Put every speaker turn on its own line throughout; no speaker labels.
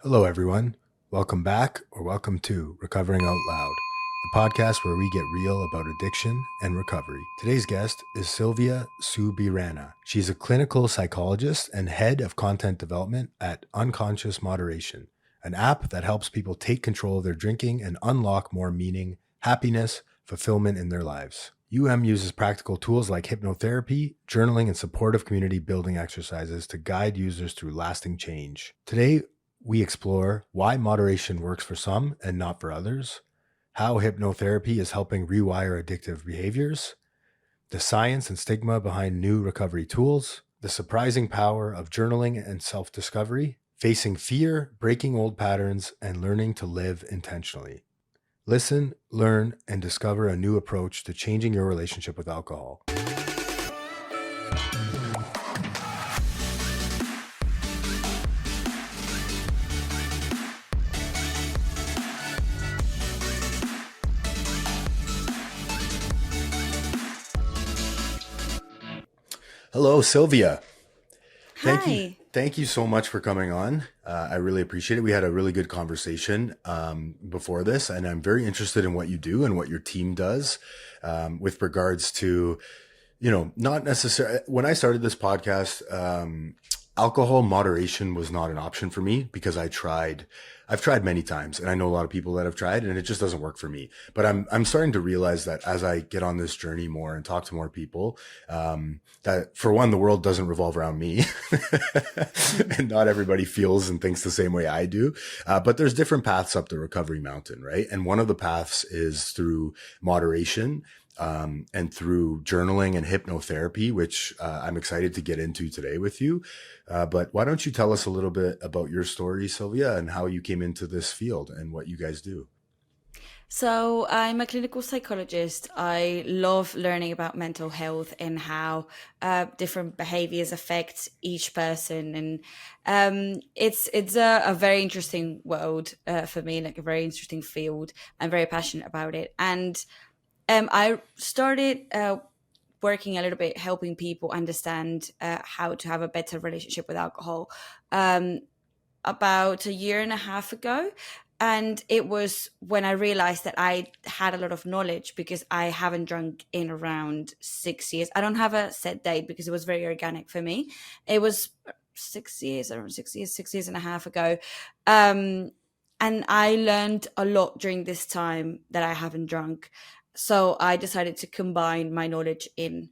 Hello, everyone. Welcome back or welcome to Recovering Out Loud, the podcast where we get real about addiction and recovery. Today's guest is Sylvia Subirana. She's a clinical psychologist and head of content development at Unconscious Moderation, an app that helps people take control of their drinking and unlock more meaning, happiness, fulfillment in their lives. uses practical tools like hypnotherapy, journaling, and supportive community building exercises to guide users through lasting change. Today, we explore why moderation works for some and not for others, how hypnotherapy is helping rewire addictive behaviors, the science and stigma behind new recovery tools, the surprising power of journaling and self-discovery, facing fear, breaking old patterns, and learning to live intentionally. Listen, learn, and discover a new approach to changing your relationship with alcohol. Hello, Sylvia.
Hi.
Thank you so much for coming on. I really appreciate it. We had a really good conversation before this, and I'm very interested in what you do and what your team does with regards to, not necessarily, when I started this podcast, alcohol moderation was not an option for me because I've tried many times, and I know a lot of people that have tried, and it just doesn't work for me. But I'm starting to realize that as I get on this journey more and talk to more people, that for one, the world doesn't revolve around me, and not everybody feels and thinks the same way I do. But there's different paths up the recovery mountain, right? And one of the paths is through moderation. And through journaling and hypnotherapy, which I'm excited to get into today with you. But why don't you tell us a little bit about your story, Sylvia, and how you came into this field and what you guys do?
So I'm a clinical psychologist. I love learning about mental health and how different behaviors affect each person. And it's a very interesting world for me, like a very interesting field. I'm very passionate about it. And I started working a little bit, helping people understand how to have a better relationship with alcohol about a year and a half ago. And it was when I realized that I had a lot of knowledge because I haven't drunk in around 6 years. I don't have a set date because it was very organic for me. It was 6 years, around 6 years and a half ago. And I learned a lot during this time that I haven't drunk. So I decided to combine my knowledge in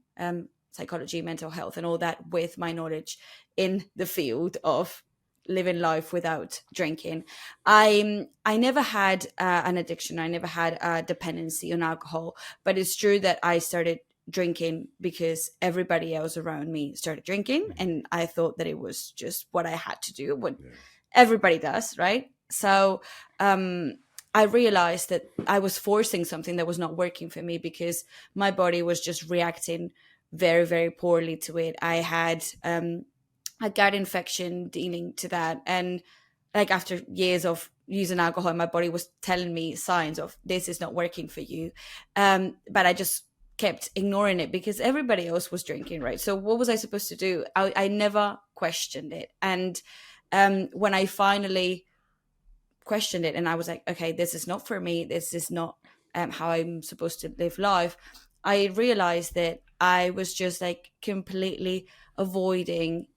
psychology, mental health, and all that with my knowledge in the field of living life without drinking. I never had an addiction. I never had a dependency on alcohol, but it's true that I started drinking because everybody else around me started drinking, and I thought that it was just what I had to do, what everybody does, right? So I realized that I was forcing something that was not working for me because my body was just reacting very, very poorly to it. I had a gut infection dealing to that. And like after years of using alcohol, my body was telling me signs of this is not working for you. But I just kept ignoring it because everybody else was drinking, right? So what was I supposed to do? I never questioned it. And when I finally questioned it and I was like, okay, this is not for me, this is not how I'm supposed to live life, I realized that I was just like completely avoiding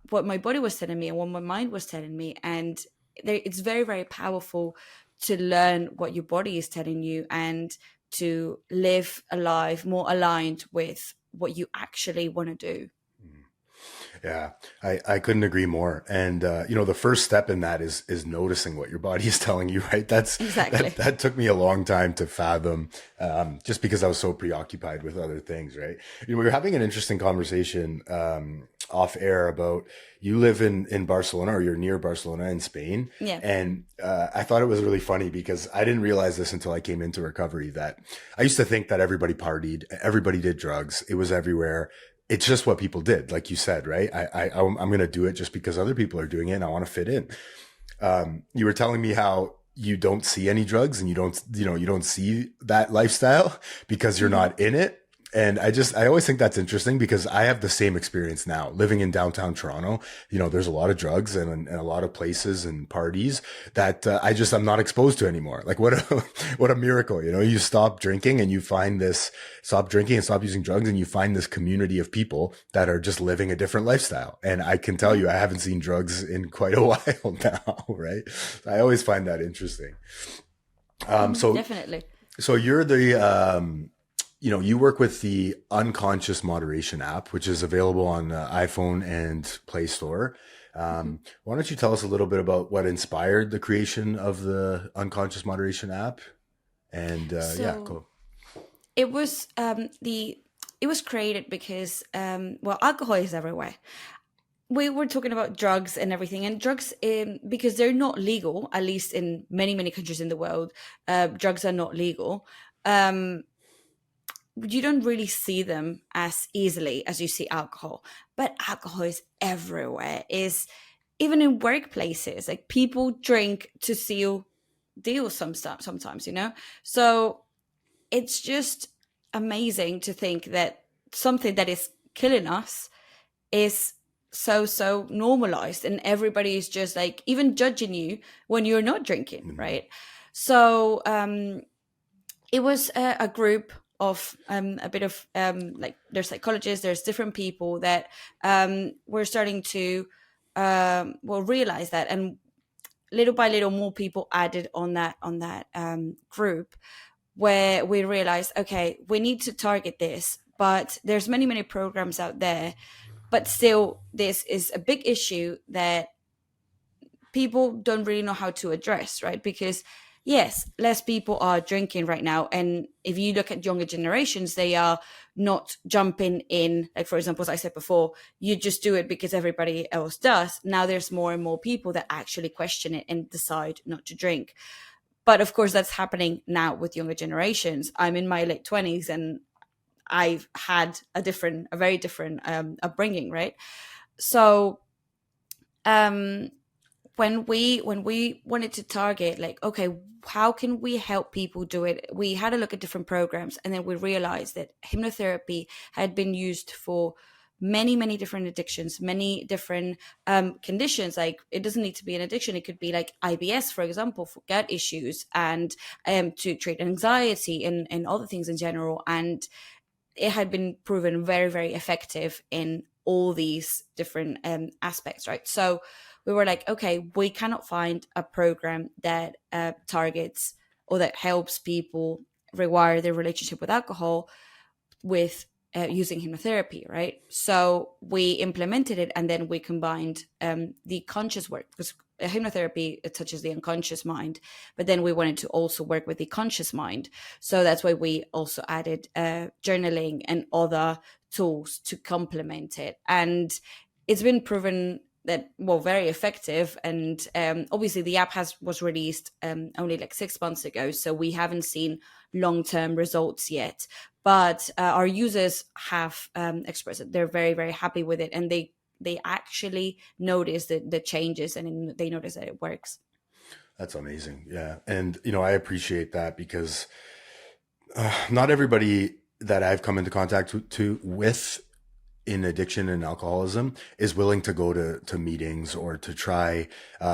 what my body was telling me and what my mind was telling me. And it's very, very powerful to learn what your body is telling you and to live a life more aligned with what you actually want to do.
Yeah, I couldn't agree more. And, the first step in that is noticing what your body is telling you, right?
Exactly.
That took me a long time to fathom, just because I was so preoccupied with other things, right? We were having an interesting conversation, off air about you live in Barcelona, or you're near Barcelona in Spain.
Yeah.
And, I thought it was really funny because I didn't realize this until I came into recovery, that I used to think that everybody partied, everybody did drugs. It was everywhere. It's just what people did, like you said, right? I'm going to do it just because other people are doing it and I want to fit in. You were telling me how you don't see any drugs and you don't see that lifestyle because you're not in it. And I always think that's interesting because I have the same experience now living in downtown Toronto. There's a lot of drugs and a lot of places and parties that I'm not exposed to anymore. Like what a, what a miracle, you stop drinking and stop using drugs and you find this community of people that are just living a different lifestyle. And I can tell
Yeah.
you, I haven't seen drugs in quite a while now, right? I always find that interesting. Um, so,
Definitely.
so you're you work with the Unconscious Moderation app, which is available on iPhone and Play Store.
Mhm.
Why don't you tell us a little bit about what inspired the creation of the Unconscious Moderation app? And yeah,
So
cool.
it was it was created because well, alcohol is everywhere. We were talking about drugs and everything, and drugs, because they're not legal, at least in many countries in the world, drugs are not legal. Um, you don't really see them as easily as you see alcohol, but alcohol is everywhere. Is even in workplaces, like people drink to seal deals sometimes, So it's just amazing to think that something that is killing us is so normalized, and everybody is just like even judging you when you're not drinking,
Mhm.
right? So it was a group of a bit of like there's psychologists, there's different people that were starting to well realize that, and little by little more people added on that group, where we realized, okay, we need to target this, but there's many programs out there, but still this is a big issue that people don't really know how to address, right? Because yes, less people are drinking right now, and if you look at younger generations, they are not jumping in, like for example, as I said before, you just do it because everybody else does. Now there's more and more people that actually question it and decide not to drink. But of course that's happening now with younger generations. I'm in my late 20s, and I've had a very different upbringing, right? So um when we wanted to target, like, okay, how can we help people do it, we had a look at different programs, and then we realized that hypnotherapy had been used for many different addictions, many different conditions. Like it doesn't need to be an addiction, it could be like IBS, for example, for gut issues, and to treat anxiety and other things in general. And it had been proven very effective in all these different aspects, right? So we were like, okay, we cannot find a program that targets or that helps people rewire their relationship with alcohol with using hypnotherapy, right? So we implemented it, and then we combined the conscious work, because hypnotherapy, it touches the unconscious mind, but then we wanted to also work with the conscious mind. So that's why we also added journaling and other tools to complement it. And it's been proven that, well, very effective. And obviously the app was released only like 6 months ago, so we haven't seen long-term results yet, but our users have expressed that they're very happy with it, and they actually notice the changes, and they notice that it works.
That's amazing. Yeah. And, I appreciate that because not everybody that I've come into contact with in addiction and alcoholism is willing to go to meetings or to try.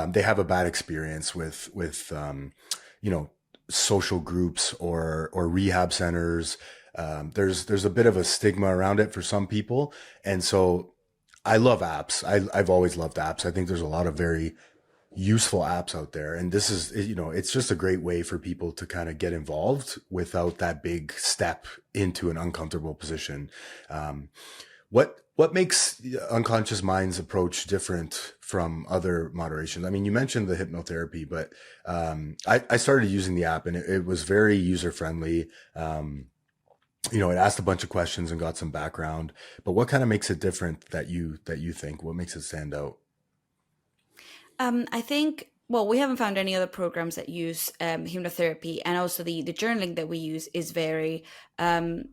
They have a bad experience with you know, social groups or rehab centers. There's a bit of a stigma around it for some people. And so I love apps. I've always loved apps. I think there's a lot of very useful apps out there. And this is, it's just a great way for people to kind of get involved without that big step into an uncomfortable position. Um, what makes Unconscious Mind's approach different from other moderations? I mean, you mentioned the hypnotherapy, but I started using the app and it was very user friendly. It asked a bunch of questions and got some background. But what kind of makes it different that you think? What makes it stand out?
I think, well, we haven't found any other programs that use hypnotherapy, and also the journaling that we use is um,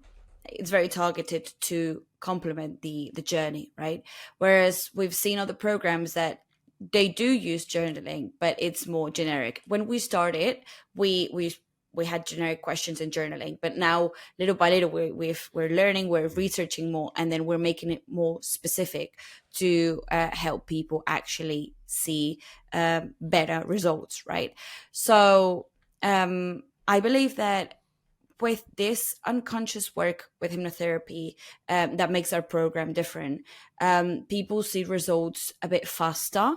it's very targeted to complement the journey, right? Whereas we've seen other programs that they do use journaling, but it's more generic. When we started, we we had generic questions and journaling, but now little by little we're learning, we're researching more, and then we're making it more specific to help people actually see better results, right? So I believe that with this unconscious work with hypnotherapy, that makes our program different. People see results a bit faster.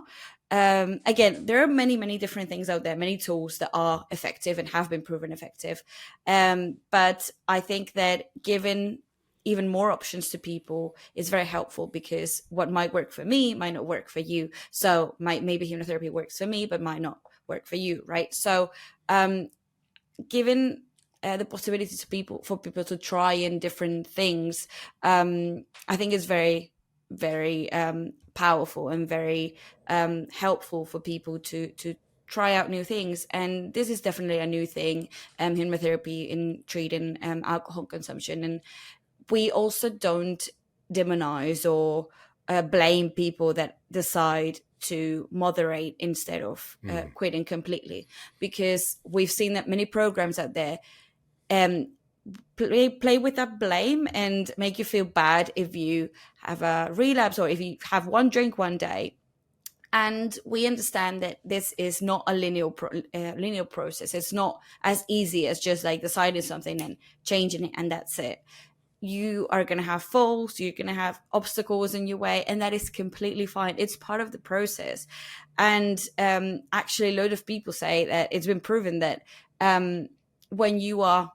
Again, there are many different things out there, many tools that are effective and have been proven effective. But I think that giving even more options to people is very helpful, because what might work for me might not work for you. So maybe hypnotherapy works for me, but might not work for you, right? So given the possibility for people to try in different things, I think is very, very powerful and very helpful for people to try out new things. And this is definitely a new thing, hypnotherapy in treating alcohol consumption. And we also don't demonize or blame people that decide to moderate instead of quitting completely, because we've seen that many programs out there play with that blame and make you feel bad if you have a relapse or if you have one drink one day. And we understand that this is not a linear process. It's not as easy as just like deciding something and changing it and that's it. You are going to have falls, you're going to have obstacles in your way, and that is completely fine. It's part of the process. And actually, a lot of people say that it's been proven that when you are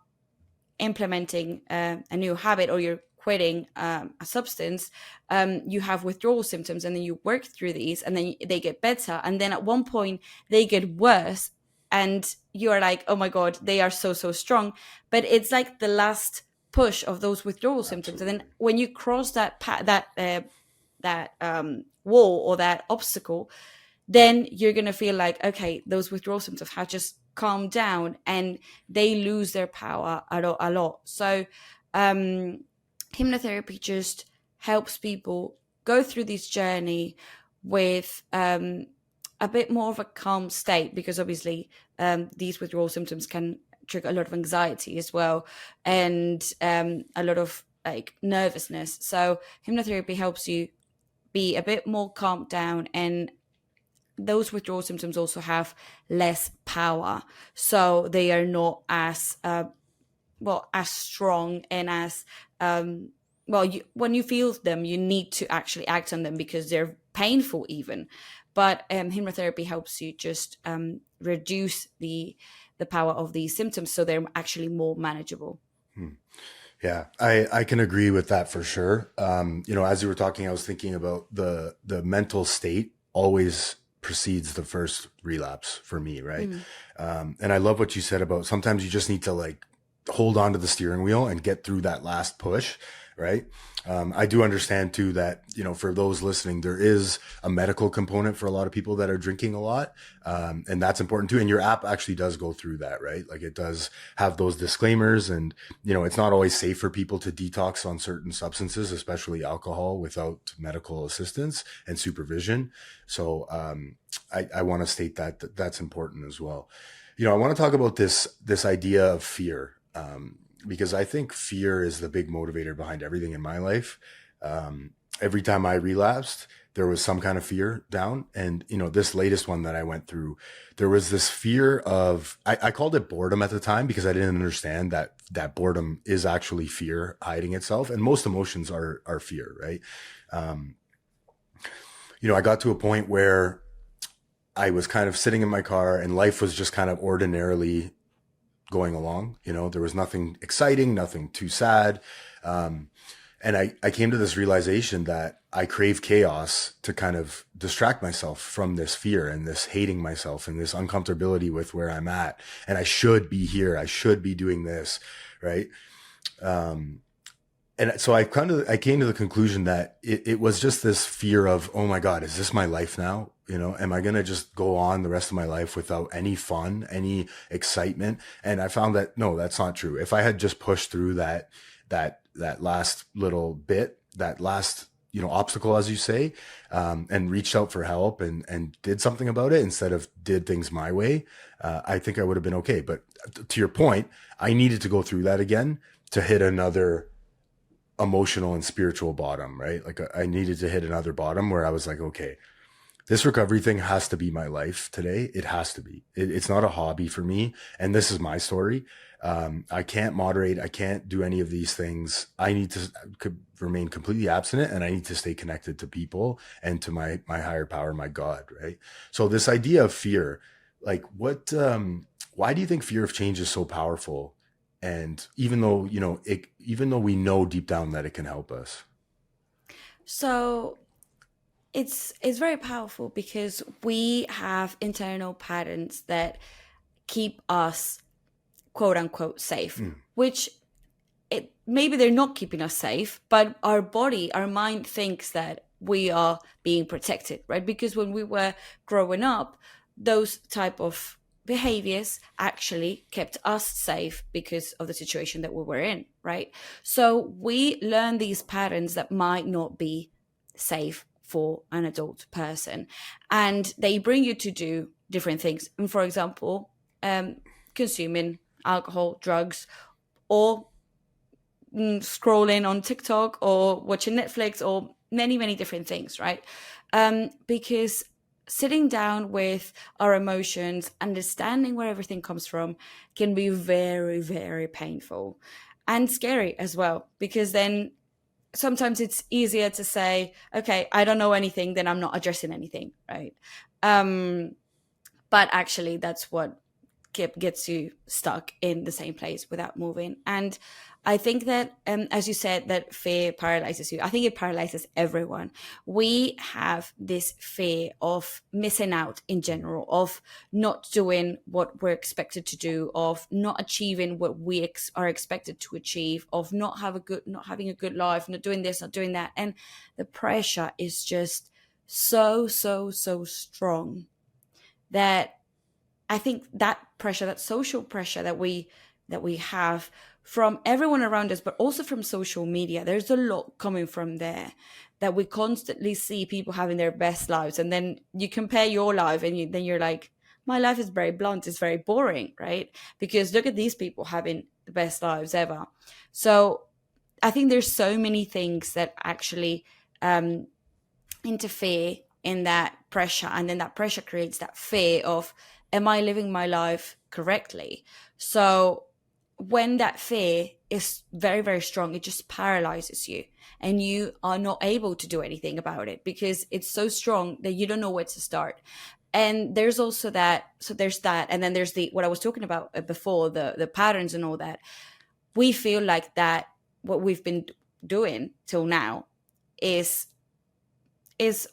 implementing a new habit or you're quitting a substance, you have withdrawal symptoms, and then you work through these, and then they get better. And then at one point, they get worse, and you're like, oh my God, they are so strong. But it's like the last push of those withdrawal symptoms. And then when you cross that wall or that obstacle, then you're going to feel like, okay, those withdrawal symptoms have just calmed down, and they lose their power a lot. So hypnotherapy just helps people go through this journey with a bit more of a calm state, because obviously these withdrawal symptoms can trigger a lot of anxiety as well, and a lot of like nervousness. So hypnotherapy helps you be a bit more calmed down, and those withdrawal symptoms also have less power, so they are not as as strong and as when you feel them, you need to actually act on them because they're painful even. But hypnotherapy helps you just reduce the power of these symptoms, so they're actually more manageable.
Yeah, I can agree with that for sure. As you were talking, I was thinking about the mental state always precedes the first relapse for me, right? And I love what you said about sometimes you just need to like hold on to the steering wheel and get through that last push, right? I do understand too that, for those listening, there is a medical component for a lot of people that are drinking a lot. And that's important too. And your app actually does go through that, right? Like it does have those disclaimers, and, it's not always safe for people to detox on certain substances, especially alcohol, without medical assistance and supervision. So, I want to state that that's important as well. I want to talk about this idea of fear. Because I think fear is the big motivator behind everything in my life. Every time I relapsed, there was some kind of fear down. And, this latest one that I went through, there was this fear of, I called it boredom at the time because I didn't understand that boredom is actually fear hiding itself. And most emotions are fear, right? I got to a point where I was kind of sitting in my car and life was just kind of ordinarily going along. There was nothing exciting, nothing too sad. And I came to this realization that I crave chaos to kind of distract myself from this fear and this hating myself and this uncomfortability with where I'm at. And I should be here. I should be doing this. Right. And so I came to the conclusion that it was just this fear of, oh my God, is this my life now? Am I going to just go on the rest of my life without any fun, any excitement? And I found that, no, that's not true. If I had just pushed through that last little bit, that last obstacle, as you say, and reached out for help and did something about it instead of did things my way, I think I would have been okay. But to your point, I needed to go through that again to hit another emotional and spiritual bottom, right? Like I needed to hit another bottom where I was like, okay, this recovery thing has to be my life today. It has to be. It's not a hobby for me. And this is my story. I can't moderate. I can't do any of these things. I need to remain completely abstinent, and I need to stay connected to people and to my higher power, my God, right? So this idea of fear, like why do you think fear of change is so powerful? And even though, even though we know deep down that it can help us.
So it's very powerful because we have internal patterns that keep us quote unquote safe, which maybe they're not keeping us safe, but our body, our mind thinks that we are being protected, right? Because when we were growing up, those type of behaviors actually kept us safe because of the situation that we were in, right? So we learn these patterns that might not be safe for an adult person, and they bring you to do different things. And for example, consuming alcohol, drugs, or scrolling on TikTok or watching Netflix, or many different things, right? Because sitting down with our emotions, understanding where everything comes from, can be very painful and scary as well, because then sometimes it's easier to say, okay, I don't know anything, then I'm not addressing anything, right? But actually that's what gets you stuck in the same place without moving. And I think that, as you said, that fear paralyzes you. I think it paralyzes everyone. We have this fear of missing out in general, of not doing what we're expected to do, of not achieving what we are expected to achieve, of not having a good life, not doing this, not doing that. And the pressure is just so strong that I think that pressure, that social pressure that we have from everyone around us, but also from social media, there's a lot coming from there, that we constantly see people having their best lives, and then you compare your life, and then you're like, my life is very blunt, it's very boring, right? Because look at these people having the best lives ever. So I think there's so many things that actually interfere in that pressure, and then that pressure creates that fear of, am I living my life correctly? So when that fear is very strong, it just paralyzes you, and you are not able to do anything about it because it's so strong that you don't know where to start. And there's also that, so there's that, and then there's what I was talking about before, the patterns and all that. We feel like that what we've been doing till now is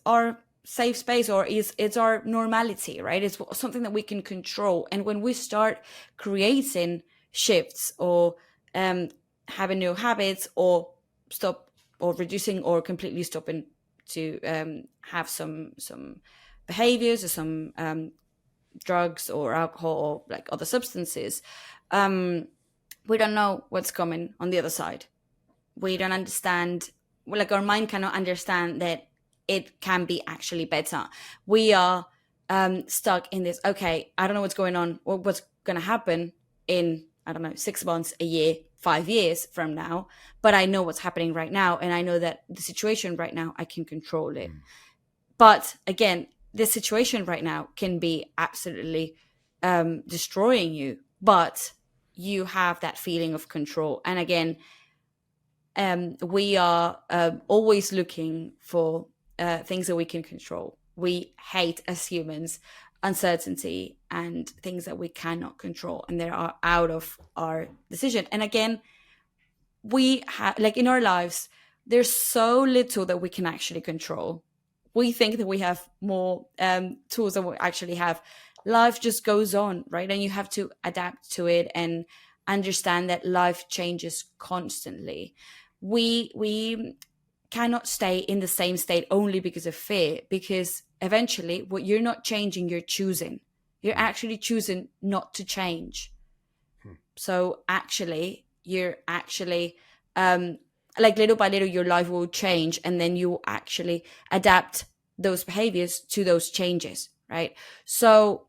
our safe space, or it's our normality, right? It's something that we can control. And when we start creating shifts, or having new habits, or stop, or reducing, or completely stopping to have some behaviors, or some drugs or alcohol, or like other substances, we don't know what's coming on the other side. We don't understand, like our mind cannot understand that it can be actually better. We are stuck in this, okay, I don't know what's going on, or what's going to happen in, I don't know, 6 months, a year, 5 years from now, but I know what's happening right now, and I know that the situation right now, I can control it. But again, this situation right now can be absolutely destroying you, but you have that feeling of control. And again, we are always looking for things that we can control. We hate, as humans, uncertainty and things that we cannot control, and they are out of our decision. And again, we have, like in our lives, there's so little that we can actually control. We think that we have more tools than we actually have. Life just goes on, right? And you have to adapt to it and understand that life changes constantly. We cannot stay in the same state only because of fear, because eventually what you're not changing, you're choosing. You're actually choosing not to change. So actually, you're actually like little by little your life will change, and then you actually adapt those behaviors to those changes, right? So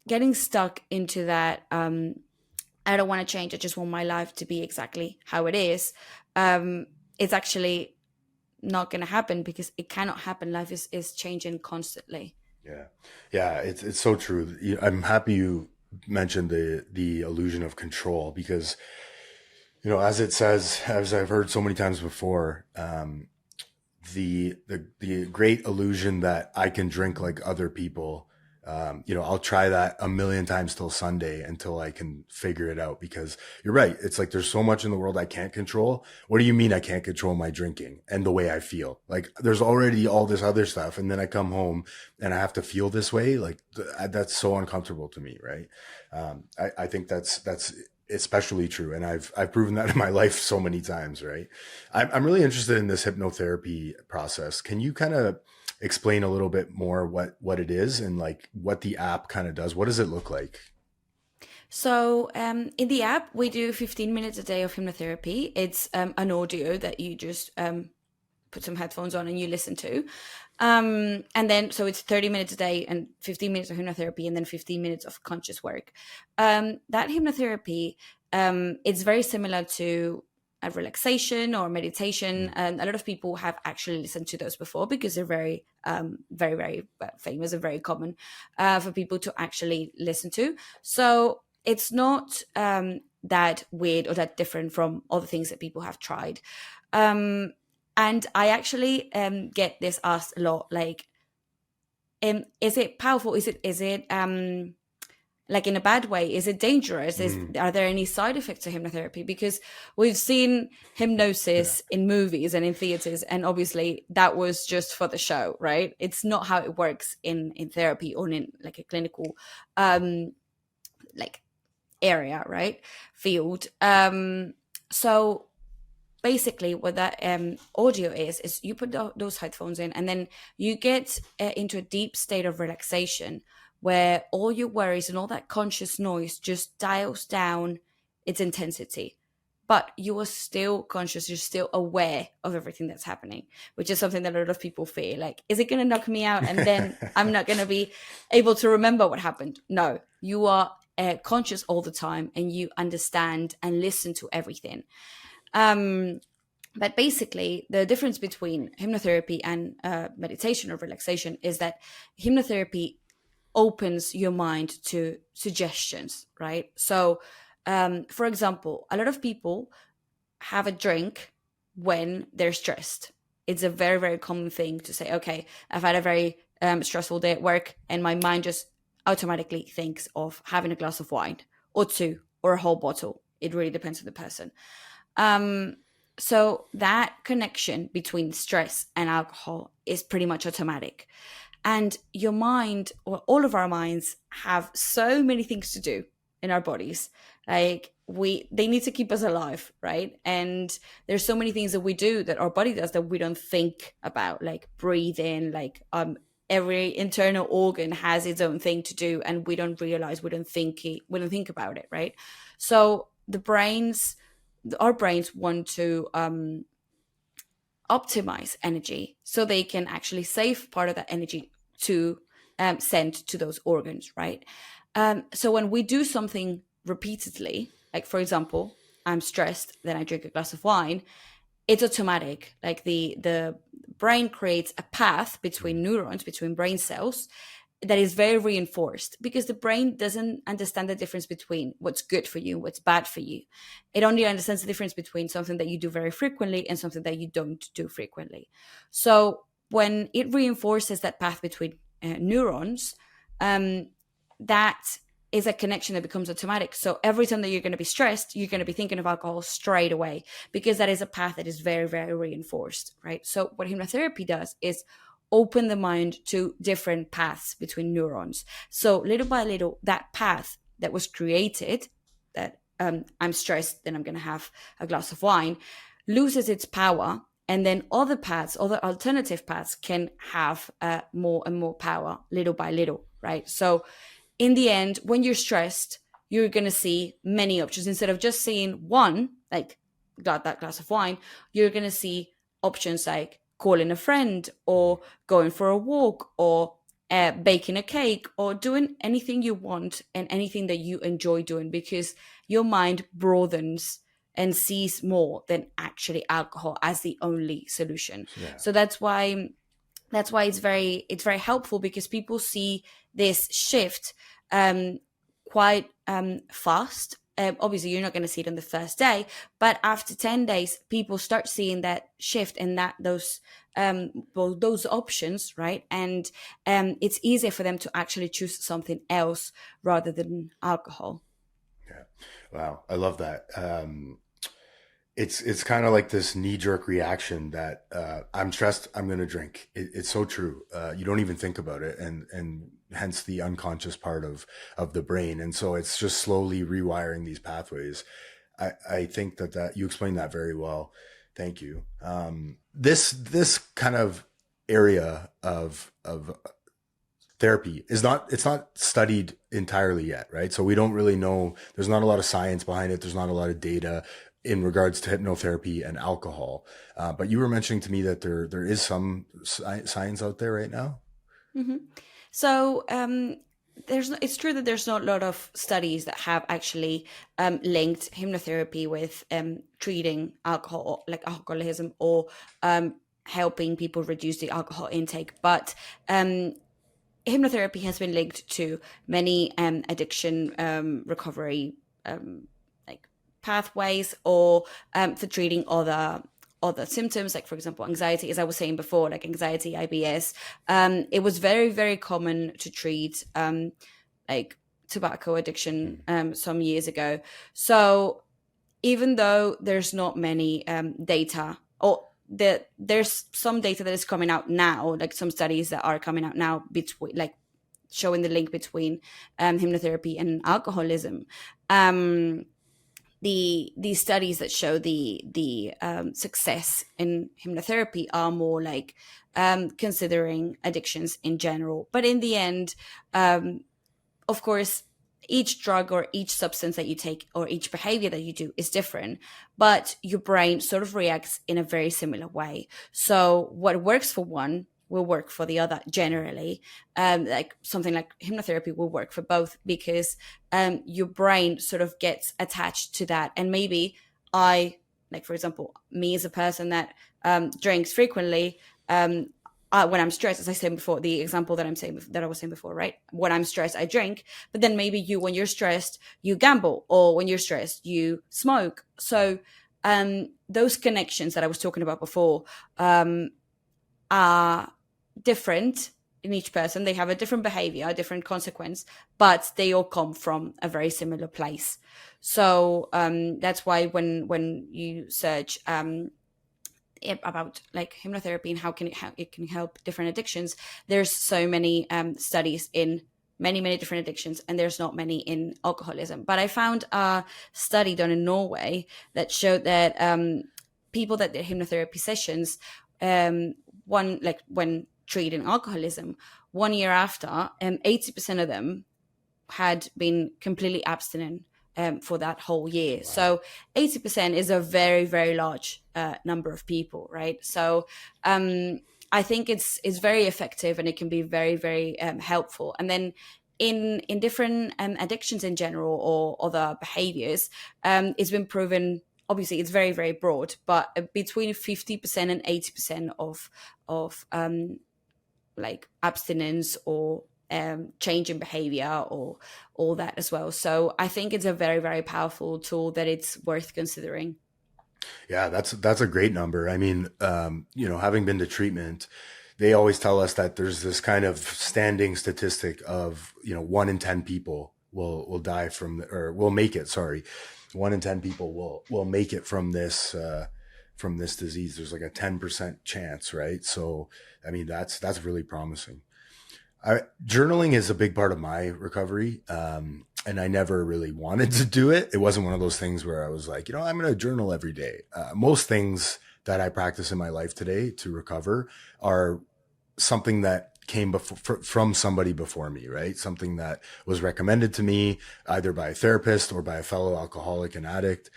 getting stuck into that, I don't want to change, I just want my life to be exactly how it is, it's actually not going to happen, because it cannot happen. Life is changing constantly.
Yeah, it's so true. I'm happy you mentioned the illusion of control, because as it says, as I've heard so many times before, the great illusion that I can drink like other people. I'll try that a million times till Sunday until I can figure it out, because you're right. It's like there's so much in the world I can't control. What do you mean I can't control my drinking and the way I feel? Like there's already all this other stuff, and then I come home and I have to feel this way. Like that's so uncomfortable to me, right? I think that's especially true, and I've proven that in my life so many times, right? I'm really interested in this hypnotherapy process. Can you kind of explain a little bit more what it is, and like what the app kind of does? What does it look like?
So in the app, we do 15 minutes a day of hypnotherapy. It's an audio that you just put some headphones on and you listen to. And then, so it's 30 minutes a day and 15 minutes of hypnotherapy, and then 15 minutes of conscious work. That hypnotherapy, it's very similar to a relaxation or meditation. And a lot of people have actually listened to those before, because they're very, very, very famous and very common for people to actually listen to. So it's not that weird or that different from other things that people have tried. And I actually get this asked a lot, like, is it powerful? Is it like in a bad way? Is it dangerous? Are there any side effects to hypnotherapy? Because we've seen hypnosis in movies and in theaters, and obviously that was just for the show, right? It's not how it works in therapy or in like a clinical like area, right? Field. So basically what that audio is you put those headphones in, and then you get into a deep state of relaxation, where all your worries and all that conscious noise just dials down its intensity. But you are still conscious, you're still aware of everything that's happening, which is something that a lot of people fear. Like, is it going to knock me out and then I'm not going to be able to remember what happened? No, you are conscious all the time, and you understand and listen to everything. But basically, the difference between hypnotherapy and meditation or relaxation is that hypnotherapy opens your mind to suggestions, right? So, for example, a lot of people have a drink when they're stressed. It's a very, very common thing to say, okay, I've had a very stressful day at work, and my mind just automatically thinks of having a glass of wine or two or a whole bottle. It really depends on the person. So that connection between stress and alcohol is pretty much automatic. And your mind, or all of our minds, have so many things to do in our bodies. Like they need to keep us alive, right? And there's so many things that we do, that our body does, that we don't think about, like breathing, like every internal organ has its own thing to do, and we don't realize, we don't think about it, right? So our brains want to optimize energy, so they can actually save part of that energy to send to those organs, right? So when we do something repeatedly, like for example, I'm stressed, then I drink a glass of wine, it's automatic. Like the brain creates a path between neurons, between brain cells, that is very reinforced, because the brain doesn't understand the difference between what's good for you and what's bad for you. It only understands the difference between something that you do very frequently and something that you don't do frequently. So when it reinforces that path between neurons, that is a connection that becomes automatic. So every time that you're going to be stressed, you're going to be thinking of alcohol straight away, because that is a path that is very, very reinforced, right? So what hypnotherapy does is open the mind to different paths between neurons. So little by little, that path that was created, that I'm stressed, then I'm going to have a glass of wine, loses its power. And then other alternative paths can have more and more power little by little, right? So in the end, when you're stressed, you're going to see many options instead of just seeing one, like got that glass of wine, you're going to see options like calling a friend or going for a walk or baking a cake or doing anything you want and anything that you enjoy doing, because your mind broadens and sees more than actually alcohol as the only solution.
Yeah.
So that's why it's very helpful, because people see this shift quite fast. Obviously you're not going to see it on the first day, but after 10 days people start seeing that shift and that those options, right? And it's easier for them to actually choose something else rather than alcohol.
Yeah. Wow. I love that. It's kind of like this knee-jerk reaction that I'm stressed, I'm going to drink. It's so true. You don't even think about it, and hence the unconscious part of the brain. And so it's just slowly rewiring these pathways. I think that you explained that very well. Thank you. This kind of area of therapy it's not studied entirely yet, right? So we don't really know. There's not a lot of science behind it. There's not a lot of data in regards to hypnotherapy and alcohol. But you were mentioning to me that there is some science out there right now.
Mm-hmm. So it's true that there's not a lot of studies that have actually linked hypnotherapy with treating alcohol, like alcoholism, or helping people reduce the alcohol intake. But hypnotherapy has been linked to many addiction recovery like pathways, or for treating other symptoms, like for example anxiety, as I was saying before, like anxiety, IBS. It was very, very common to treat like tobacco addiction some years ago. So even though there's not many data, or there's some data that is coming out now, like some studies that are coming out now between, like showing the link between hypnotherapy and alcoholism. The studies that show the success in hypnotherapy are more like considering addictions in general. But in the end, of course, each drug or each substance that you take or each behavior that you do is different, but your brain sort of reacts in a very similar way. So what works for one will work for the other generally. Like something like hypnotherapy will work for both, because your brain sort of gets attached to that. And maybe like for example, me as a person that drinks frequently, when I'm stressed, as I said before, the example that I was saying before, right? When I'm stressed, I drink, but then maybe when you're stressed, you gamble, or when you're stressed, you smoke. So those connections that I was talking about before are different in each person. They have a different behavior, a different consequence, but they all come from a very similar place. So that's why when you search about like hypnotherapy and how it can help different addictions, there's so many studies in many different addictions, and there's not many in alcoholism. But I found a study done in Norway that showed that people that did hypnotherapy sessions, when treating alcoholism, 1 year after, 80% of them had been completely abstinent for that whole year. Wow. So 80% is a very, very large number of people, right? So I think it's very effective, and it can be very, very helpful. And then in different addictions in general, or other behaviors, it's been proven. Obviously, it's very, very broad, but between 50% and 80% of like abstinence or change in behavior, or all that as well. So I think it's a very, very powerful tool that it's worth considering.
Yeah, that's a great number. I mean, having been to treatment, they always tell us that there's this kind of standing statistic of 1 in 10 people will die or will make it. Sorry, 1 in 10 people will make it from this disease. There's like a 10% chance, right? So I mean, that's really promising. Journaling is a big part of my recovery. And I never really wanted to do it. It wasn't one of those things where I was like, I'm going to journal every day. Most things that I practice in my life today to recover are something that came from somebody before me, right? Something that was recommended to me either by a therapist or by a fellow alcoholic and addict.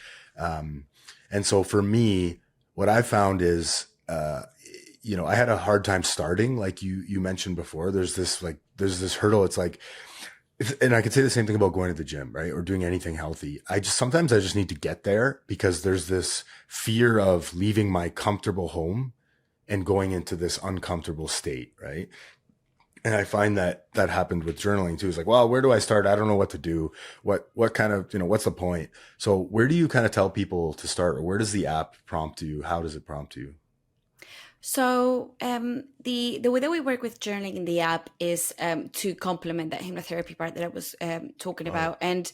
And so for me, what I found is, I had a hard time starting, like you mentioned before. There's this hurdle. It's like, and I could say the same thing about going to the gym, right? Or doing anything healthy. Sometimes I just need to get there because there's this fear of leaving my comfortable home and going into this uncomfortable state, right? And I find that happened with journaling too. It's like, well, where do I start? I don't know what to do. What kind of, what's the point? So where do you kind of tell people to start, or where does the app prompt you? How does it prompt you?
So the way that we work with journaling in the app is to complement that hypnotherapy part that I was talking about. And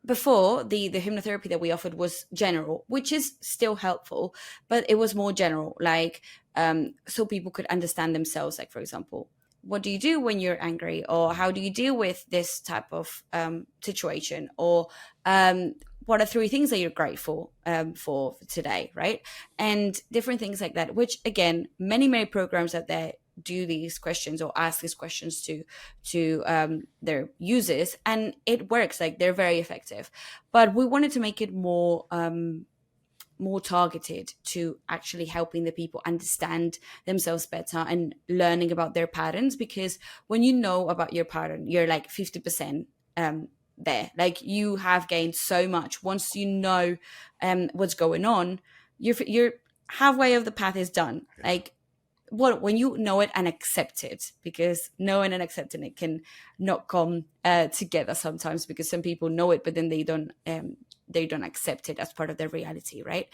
before, the hypnotherapy that we offered was general, which is still helpful, but it was more general, like so people could understand themselves. Like, for example, what do you do when you're angry, or how do you deal with this type of situation, or what are 3 things that you're grateful for today, right? And different things like that, which again, many programs out there do these questions or ask these questions to their users, and it works. Like, they're very effective. But we wanted to make it more targeted to actually helping the people understand themselves better and learning about their patterns, because when you know about your pattern, you're like 50% there. Like, you have gained so much once you know what's going on. You're halfway of the path is done. Like, when you know it and accept it, because knowing and accepting it can not come together sometimes, because some people know it but then they don't accept it as part of their reality, right?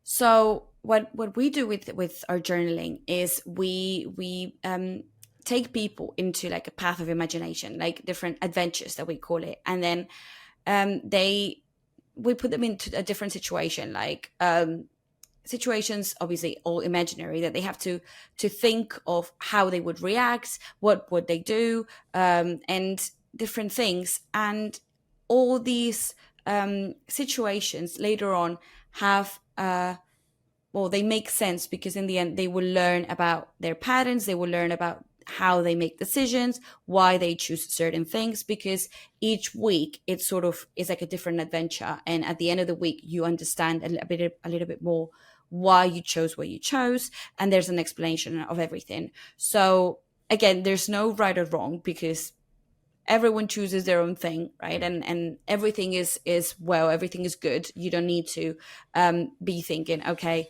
So what we do with our journaling is we take people into like a path of imagination, like different adventures that we call it, and then we put them into a different situation, like situations, obviously all imaginary, that they have to think of how they would react, what would they do, and different things. And all these situations later on have they make sense, because in the end they will learn about their patterns, they will learn about how they make decisions, why they choose certain things, because each week it sort of is like a different adventure, and at the end of the week you understand a little bit more why you chose what you chose, and there's an explanation of everything. So again, there's no right or wrong, because everyone chooses their own thing, right? And everything is everything is good. You don't need to be thinking, okay,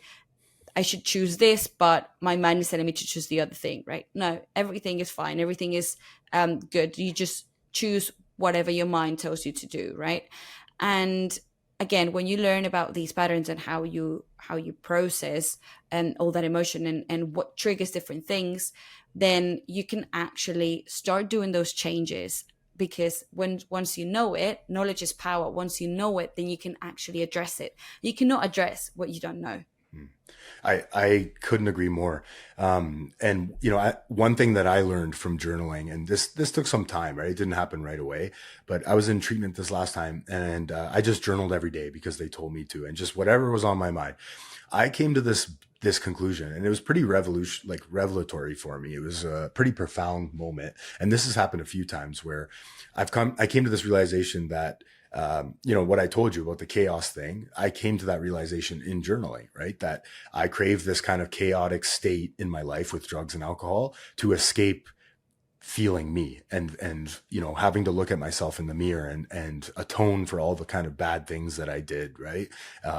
I should choose this, but my mind is telling me to choose the other thing, right? No, everything is fine. Everything is good. You just choose whatever your mind tells you to do, right? And again, when you learn about these patterns and how you process and all that emotion and what triggers different things, then you can actually start doing those changes. Because once you know it, knowledge is power. Once you know it, then you can actually address it. You cannot address what you don't know.
I couldn't agree more. And one thing that I learned from journaling, and this took some time, right? It didn't happen right away, but I was in treatment this last time, and I just journaled every day because they told me to, and just whatever was on my mind. I came to this conclusion, and it was pretty revelatory for me. It was a pretty profound moment. And this has happened a few times where I came to this realization that, what I told you about the chaos thing, I came to that realization in journaling, right? That I crave this kind of chaotic state in my life with drugs and alcohol to escape feeling me and having to look at myself in the mirror and atone for all the kind of bad things that I did, right?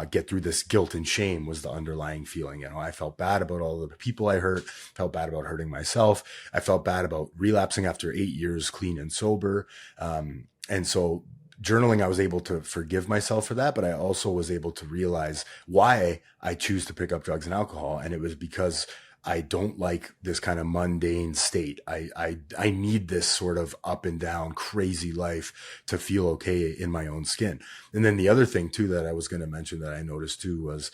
Get through this guilt and shame was the underlying feeling. I felt bad about all the people I hurt, felt bad about hurting myself. I felt bad about relapsing after 8 years clean and sober. And so journaling, I was able to forgive myself for that, but I also was able to realize why I choose to pick up drugs and alcohol. And it was because I don't like this kind of mundane state. I need this sort of up and down crazy life to feel okay in my own skin. And then the other thing too that I was going to mention that I noticed too was,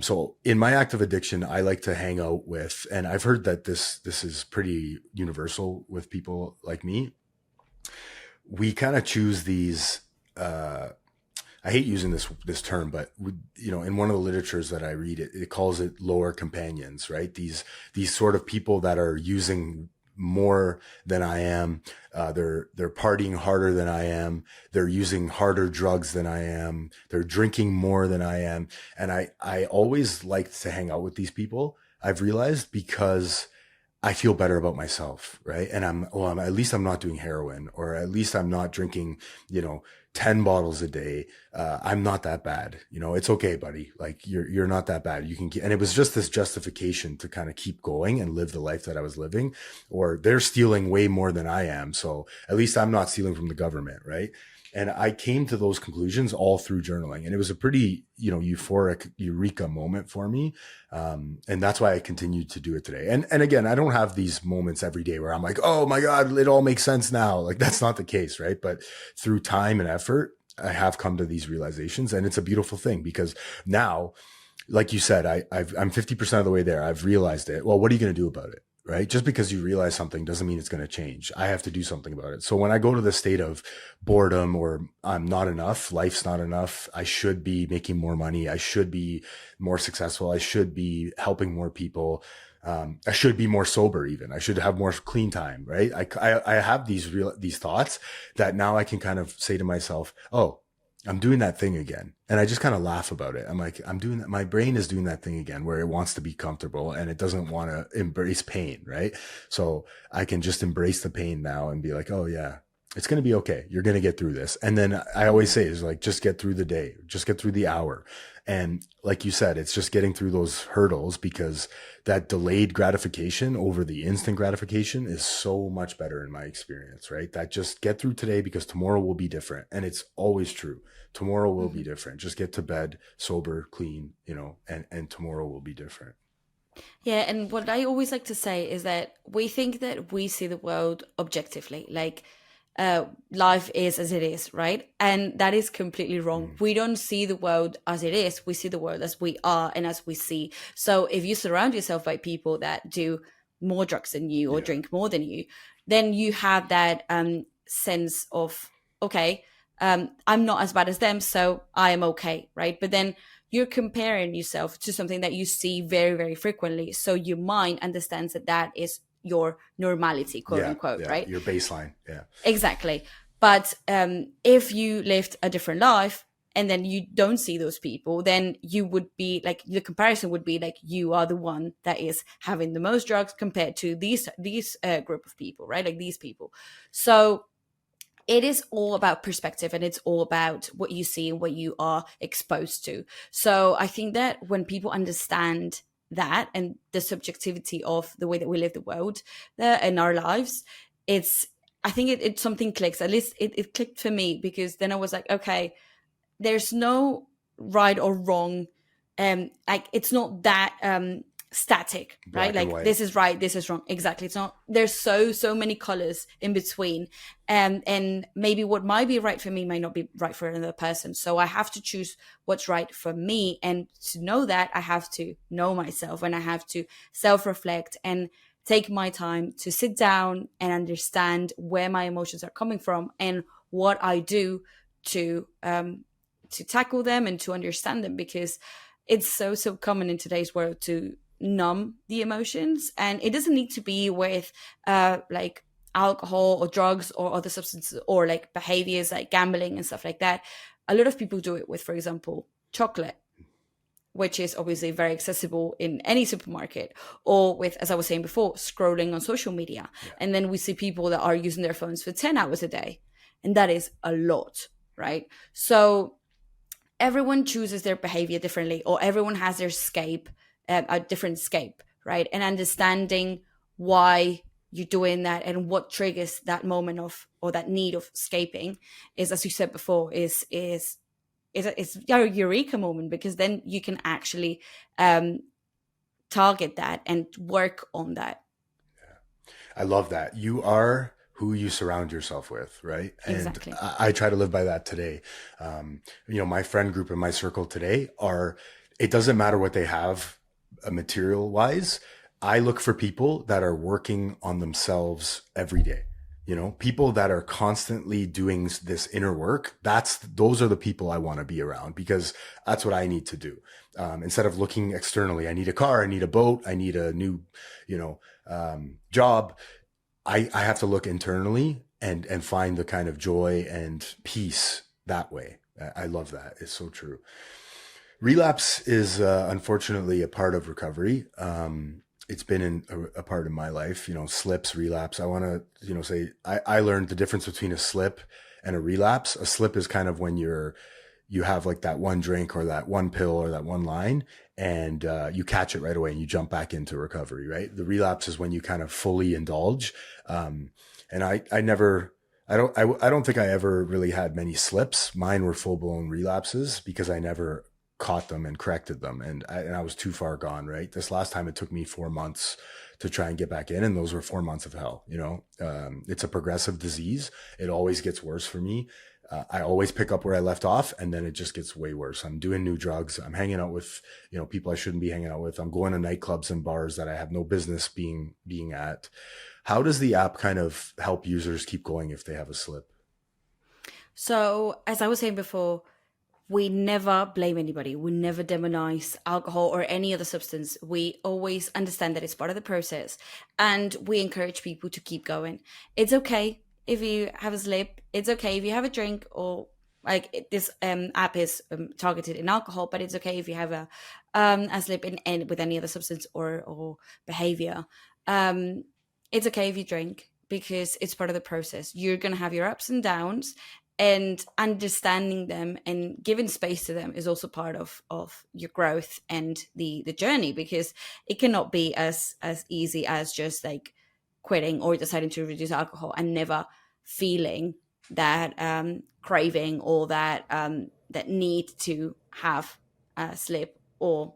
so in my active addiction, I like to hang out with, and I've heard that this is pretty universal with people like me. We kind of choose these, I hate using this term, but in one of the literatures that I read, it calls it lower companions, right? These sort of people that are using more than I am. They're partying harder than I am. They're using harder drugs than I am. They're drinking more than I am. And I always like to hang out with these people, I've realized, because I feel better about myself, right? And at least I'm not doing heroin, or at least I'm not drinking, 10 bottles a day. I'm not that bad. It's okay, buddy. Like you're not that bad. You can and it was just this justification to kind of keep going and live the life that I was living. Or they're stealing way more than I am. So at least I'm not stealing from the government, right? And I came to those conclusions all through journaling. And it was a pretty, euphoric eureka moment for me. And that's why I continued to do it today. And again, I don't have these moments every day where I'm like, oh my God, it all makes sense now. Like that's not the case, right? But through time and effort, I have come to these realizations, and it's a beautiful thing, because now, like you said, I'm 50% of the way there. I've realized it. Well, what are you going to do about it? Right? Just because you realize something doesn't mean it's going to change. I have to do something about it. So when I go to the state of boredom, or I'm not enough, life's not enough, I should be making more money, I should be more successful, I should be helping more people, I should be more sober, even I should have more clean time, right? I have these thoughts that now I can kind of say to myself, oh, I'm doing that thing again. And I just kind of laugh about it. I'm like, I'm doing that. My brain is doing that thing again, where it wants to be comfortable and it doesn't want to embrace pain. Right. So I can just embrace the pain now and be like, oh yeah, it's going to be okay. You're going to get through this. And then I always say is like, just get through the day, just get through the hour. And like you said, it's just getting through those hurdles, because that delayed gratification over the instant gratification is so much better in my experience, right? That just get through today, because tomorrow will be different. And it's always true. Tomorrow will be different. Just get to bed sober, clean, and tomorrow will be different.
Yeah, and what I always like to say is that we think that we see the world objectively, like life is as it is, right? And that is completely wrong. We don't see the world as it is. We see the world as we are and as we see. So if you surround yourself by people that do more drugs than you or drink more than you, then you have that sense of, okay, I'm not as bad as them, so I am okay, right? But then you're comparing yourself to something that you see very, very frequently. So your mind understands that that is your normality, quote unquote, right?
Your baseline. Yeah,
exactly. But if you lived a different life and then you don't see those people, then you would be like, the comparison would be like, you are the one that is having the most drugs compared to these group of people, right? Like these people. So it is all about perspective, and it's all about what you see and what you are exposed to. So I think that when people understand that and the subjectivity of the way that we live the world in our lives, I think it something clicks. At least it clicked for me, because then I was like, okay, there's no right or wrong. Like it's not that static, right? Like this is right, this is wrong. Exactly. It's not. There's so many colors in between, and maybe what might be right for me might not be right for another person. So I have to choose what's right for me, and to know that, I have to know myself, and I have to self-reflect and take my time to sit down and understand where my emotions are coming from and what I do to tackle them and to understand them, because it's so common in today's world to numb the emotions. And it doesn't need to be with like alcohol or drugs or other substances, or like behaviors like gambling and stuff like that. A lot of people do it with, for example, chocolate, which is obviously very accessible in any supermarket, or with, as I was saying before, scrolling on social media. And then we see people that are using their phones for 10 hours a day, and that is a lot, right? So everyone chooses their behavior differently, or everyone has their escape, a different escape, right? And understanding why you're doing that and what triggers that moment of, or that need of escaping, is, as you said before, is your eureka moment, because then you can actually target that and work on that.
Yeah. I love that. You are who you surround yourself with, right?
Exactly.
And I try to live by that today. My friend group in my circle today it doesn't matter what they have material wise. I look for people that are working on themselves every day. People that are constantly doing this inner work. Those are the people I want to be around, because that's what I need to do. Instead of looking externally, I need a car, I need a boat, I need a new, job. I have to look internally and find the kind of joy and peace that way. I love that. It's so true. Relapse is unfortunately a part of recovery. It's been a part of my life, slips, relapse. I want to, say I learned the difference between a slip and a relapse. A slip is kind of when you have like that one drink or that one pill or that one line, and you catch it right away and you jump back into recovery, right? The relapse is when you kind of fully indulge. And I don't think I ever really had many slips. Mine were full blown relapses because I never caught them and corrected them. And I was too far gone, right? This last time it took me 4 months to try and get back in. And those were 4 months of hell. It's a progressive disease. It always gets worse for me. I always pick up where I left off, and then it just gets way worse. I'm doing new drugs. I'm hanging out with, people I shouldn't be hanging out with. I'm going to nightclubs and bars that I have no business being at. How does the app kind of help users keep going if they have a slip?
So, as I was saying before, we never blame anybody. We never demonize alcohol or any other substance. We always understand that it's part of the process, and we encourage people to keep going. It's okay if you have a slip. It's okay if you have a drink, or like this app is targeted in alcohol, but it's okay if you have a slip in with any other substance or behavior. It's okay if you drink, because it's part of the process. You're going to have your ups and downs, and understanding them and giving space to them is also part of your growth and the journey, because it cannot be as easy as just like quitting or deciding to reduce alcohol and never feeling that craving or that that need to have a slip, or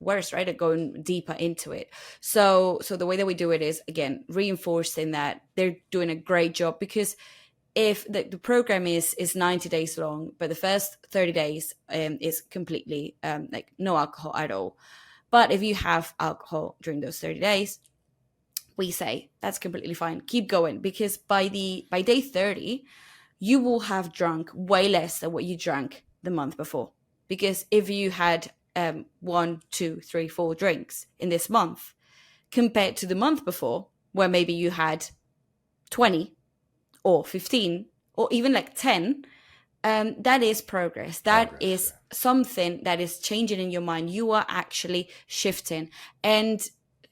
worse, right, going deeper into it. So the way that we do it is, again, reinforcing that they're doing a great job, because if the program is 90 days long, but the first 30 days is completely like no alcohol at all. But if you have alcohol during those 30 days, we say that's completely fine. Keep going, because by day 30, you will have drunk way less than what you drank the month before. Because if you had 1, 2, 3, 4 drinks in this month, compared to the month before, where maybe you had 20 or 15 or even like 10, that is progress. That is something that is changing in your mind. You are actually shifting. And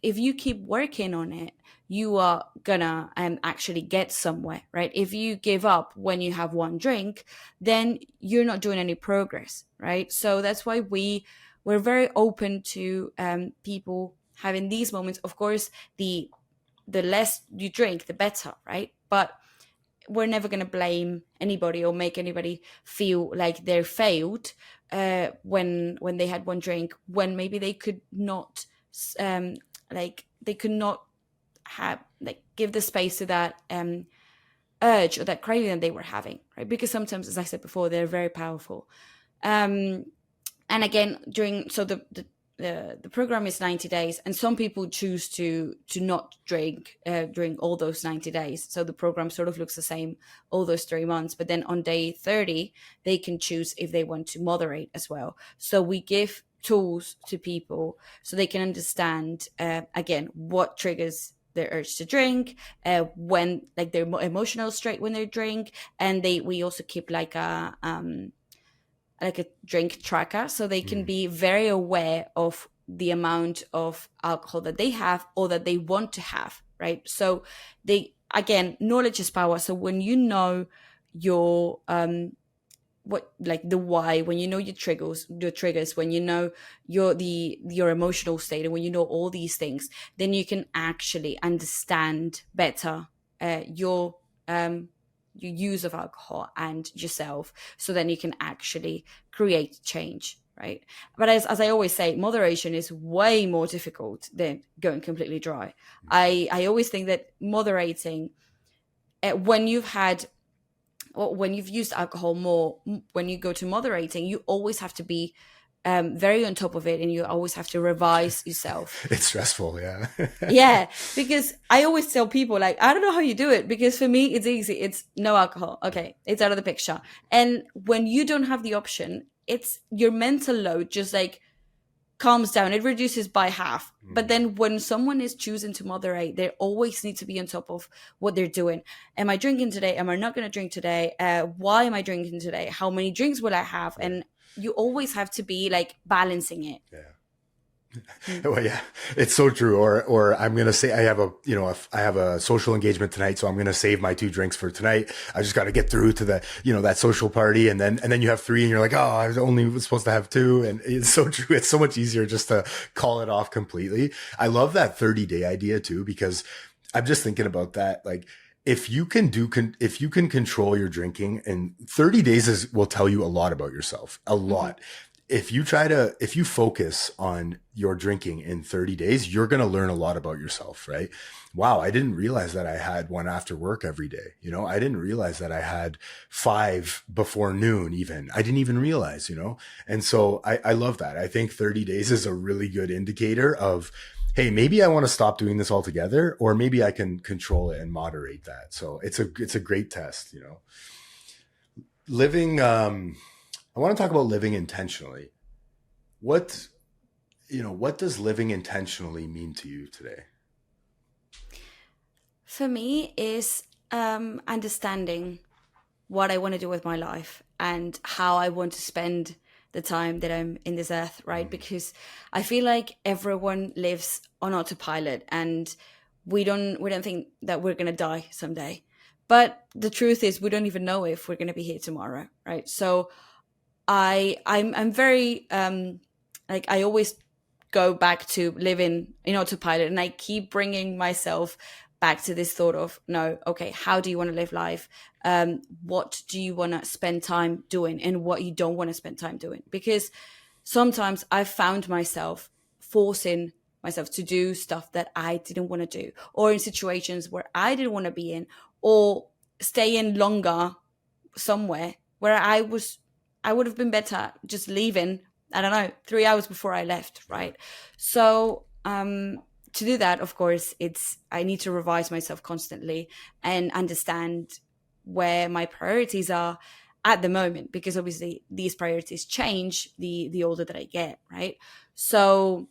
if you keep working on it, you are gonna actually get somewhere, right? If you give up when you have one drink, then you're not doing any progress, right? So that's why we're very open to people having these moments. Of course, the less you drink, the better, right? But we're never going to blame anybody or make anybody feel like they're failed when they had one drink, when maybe they could not give the space to that urge or that craving that they were having, right? Because sometimes, as I said before, they're very powerful. And again, the program is 90 days, and some people choose to not drink during all those 90 days. So the program sort of looks the same all those 3 months, but then on day 30, they can choose if they want to moderate as well. So we give tools to people so they can understand, again, what triggers their urge to drink, when like their emotional state when they drink, and we also keep like a drink tracker, so they can be very aware of the amount of alcohol that they have or that they want to have, right? So knowledge is power. So when you know your the why, when you know your triggers, when you know your emotional state, and when you know all these things, then you can actually understand better your use of alcohol and yourself, so then you can actually create change, right? But as I always say, moderation is way more difficult than going completely dry. I always think that moderating, when you've used alcohol more, when you go to moderating, you always have to be very on top of it, and you always have to revise yourself.
It's stressful, yeah.
Yeah, because I always tell people, like, I don't know how you do it, because for me it's easy. It's no alcohol, okay, it's out of the picture. And when you don't have the option, it's your mental load just like calms down, it reduces by half. But then when someone is choosing to moderate, they always need to be on top of what they're doing. Am I drinking today? Am I not going to drink today? Why am I drinking today? How many drinks will I have?
Right.
And you always have to be like balancing it.
Yeah. Well, yeah, it's so true. Or I'm going to say I have I have a social engagement tonight, so I'm going to save my 2 drinks for tonight. I just got to get through to the, that social party. And then you have 3 and you're like, oh, I was only supposed to have 2. And it's so true. It's so much easier just to call it off completely. I love that 30-day idea too, because I'm just thinking about that. Like, if you can control your drinking, and 30 days will tell you a lot about yourself, a lot. If you focus on your drinking in 30 days, you're going to learn a lot about yourself, right? Wow, I didn't realize that I had one after work every day. I didn't realize that I had 5 before noon even. I didn't even realize, And so I love that. I think 30 days is a really good indicator of, hey, maybe I want to stop doing this altogether, or maybe I can control it and moderate that. So it's a great test, Living, I want to talk about living intentionally. What does living intentionally mean to you today?
For me, is understanding what I want to do with my life and how I want to spend the time that I'm in this earth, right? Because I feel like everyone lives on autopilot, and we don't think that we're going to die someday. But the truth is, we don't even know if we're going to be here tomorrow, right? So I'm very like, I always go back to living in autopilot, and I keep bringing myself back to this thought of, no, okay, how do you want to live life? What do you want to spend time doing, and what you don't want to spend time doing? Because sometimes I've found myself forcing myself to do stuff that I didn't want to do, or in situations where I didn't want to be in, or staying longer somewhere where I would have been better just leaving, I don't know, 3 hours before I left, right? So to do that, of course, I need to revise myself constantly and understand where my priorities are at the moment, because obviously these priorities change the older that I get, right? So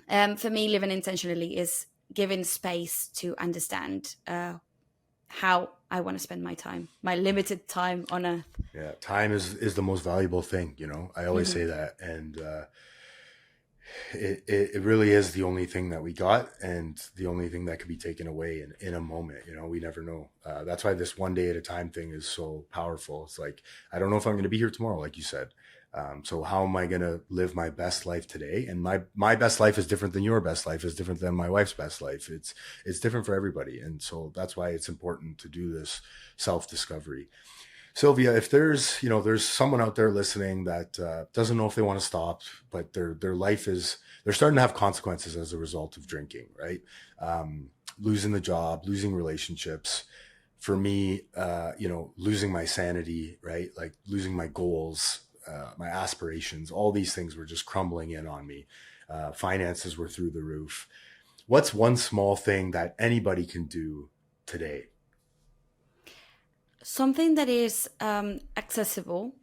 for me, living intentionally is giving space to understand how I want to spend my time, my limited time on earth.
Yeah, time is the most valuable thing, I always say that. And it really is the only thing that we got, and the only thing that could be taken away in a moment. We never know. That's why this one day at a time thing is so powerful. It's like, I don't know if I'm going to be here tomorrow, like you said. So how am I going to live my best life today? And my best life is different than your best life, is different than my wife's best life. It's different for everybody. And so that's why it's important to do this self-discovery. Sylvia, if there's someone out there listening that doesn't know if they want to stop, but their life they're starting to have consequences as a result of drinking, right? Losing the job, losing relationships. For me, losing my sanity, right? Like losing my goals, my aspirations, all these things were just crumbling in on me. Finances were through the roof. What's one small thing that anybody can do today?
Something that is accessible,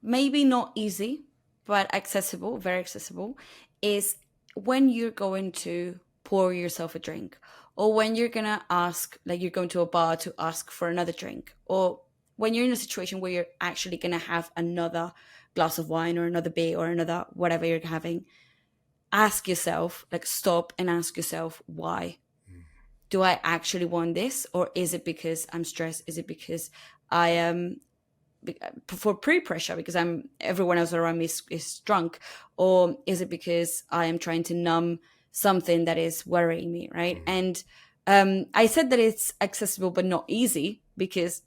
maybe not easy, but accessible, very accessible, is when you're going to pour yourself a drink, or when you're going to ask, like you're going to a bar to ask for another drink, or when you're in a situation where you're actually going to have another glass of wine or another beer or another whatever you're having, ask yourself, like stop and ask yourself, why? Do I actually want this? Or is it because I'm stressed? Is it because I am for pre-pressure because everyone else around me is drunk? Or is it because I am trying to numb something that is worrying me, right? And I said that it's accessible but not easy, because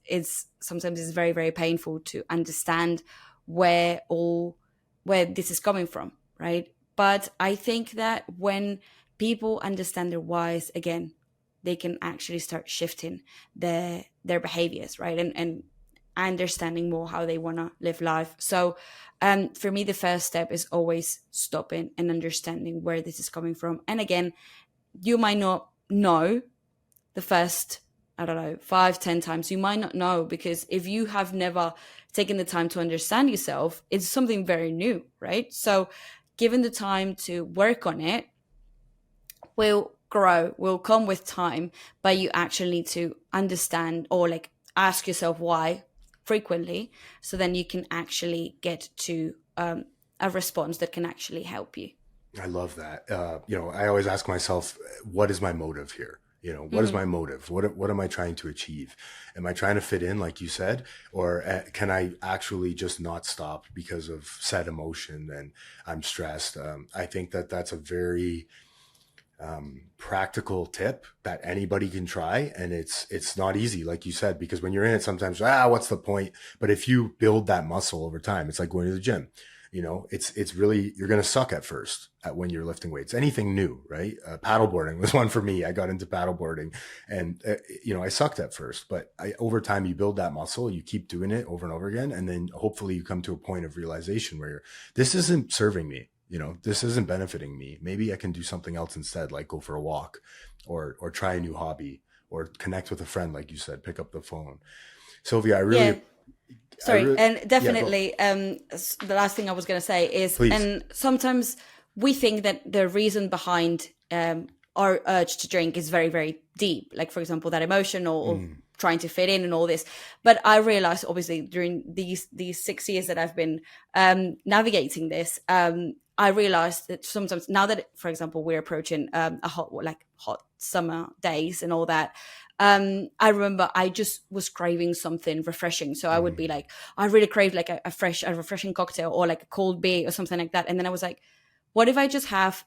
sometimes it's very, very painful to understand where this is coming from, right? But I think that when people understand their whys, again, they can actually start shifting their behaviors, right? And understanding more how they want to live life. So for me, the first step is always stopping and understanding where this is coming from. And again, you might not know the first, 5-10 times. You might not know, because if you have never taken the time to understand yourself, it's something very new, right? So given the time to work on it, will grow, will come with time, but you actually need to understand or like ask yourself why frequently, so then you can actually get to a response that can actually help you.
I love that. I always ask myself, what is my motive here? What is my motive? What am I trying to achieve? Am I trying to fit in, like you said, or can I actually just not stop because of said emotion and I'm stressed? I think that that's a very practical tip that anybody can try. And it's not easy, like you said, because when you're in it, sometimes, what's the point? But if you build that muscle over time, it's like going to the gym. It's really, you're going to suck at first when you're lifting weights, anything new, right? Paddleboarding was one for me. I got into paddleboarding and, I sucked at first, but over time you build that muscle, you keep doing it over and over again. And then hopefully you come to a point of realization where this isn't serving me. This isn't benefiting me. Maybe I can do something else instead, like go for a walk or try a new hobby or connect with a friend. Like you said, pick up the phone. Sylvia,
and definitely, the last thing I was going to say is,
please.
And sometimes we think that the reason behind our urge to drink is very, very deep. Like, for example, that emotion or trying to fit in and all this. But I realized, obviously, during these 6 years that I've been navigating this, I realized that sometimes, now that, for example, we're approaching hot summer days and all that, I remember I just was craving something refreshing. So I would be like, I really craved like a refreshing cocktail or like a cold beer or something like that. And then I was like, what if I just have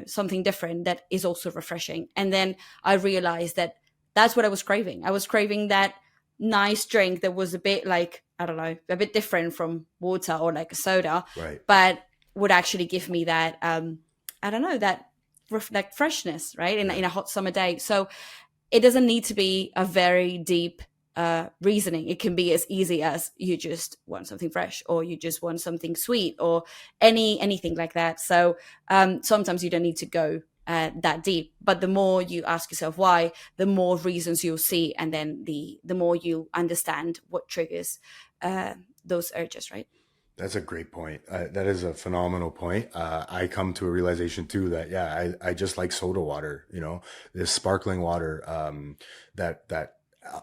something different that is also refreshing? And then I realized that that's what I was craving. I was craving that nice drink that was a bit like, a bit different from water or like a soda,
right,
but would actually give me that, like freshness, right? In a hot summer day. So it doesn't need to be a very deep reasoning. It can be as easy as you just want something fresh, or you just want something sweet, or anything like that. So sometimes you don't need to go that deep, but the more you ask yourself why, the more reasons you'll see, and then the more you understand what triggers those urges, right?
That's a great point. That is a phenomenal point. I come to a realization too that, I just like soda water, this sparkling water, that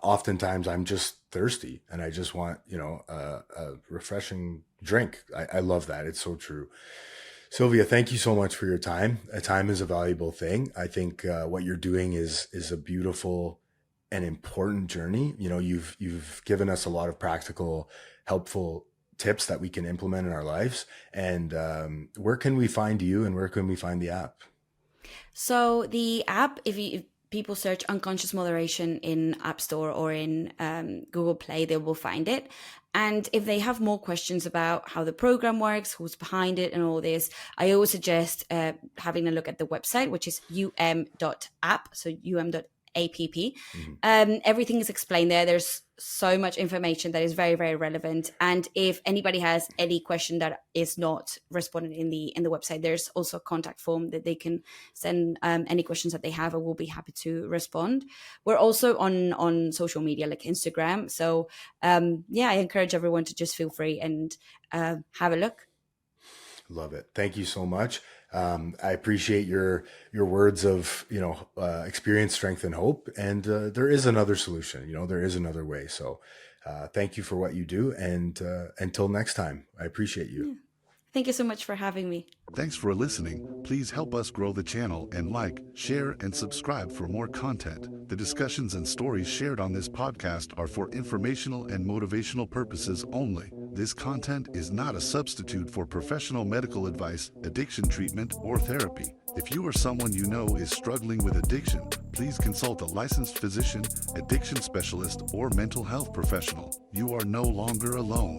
oftentimes I'm just thirsty and I just want, a refreshing drink. I love that. It's so true. Sylvia, thank you so much for your time. Time is a valuable thing. I think what you're doing is a beautiful and important journey. You've given us a lot of practical, helpful tips that we can implement in our lives. And where can we find you, and where can we find the app?
So the app, if people search Unconscious Moderation in App Store or in Google Play, they will find it. And if they have more questions about how the program works, who's behind it and all this, I always suggest having a look at the website, which is um.app, so um.app. Everything is explained there. There's so much information that is very, very relevant. And if anybody has any question that is not responded in the website, there's also a contact form that they can send any questions that they have, and we'll be happy to respond. We're also on social media like Instagram. So I encourage everyone to just feel free and have a look.
Love it. Thank you so much. I appreciate your words of, experience, strength, and hope. And there is another solution, there is another way. So thank you for what you do. And until next time, I appreciate you.
Yeah. Thank you so much for having me.
Thanks for listening. Please help us grow the channel and like, share, and subscribe for more content. The discussions and stories shared on this podcast are for informational and motivational purposes only. This content is not a substitute for professional medical advice, addiction treatment, or therapy. If you or someone you know is struggling with addiction, please consult a licensed physician, addiction specialist, or mental health professional. You are no longer alone.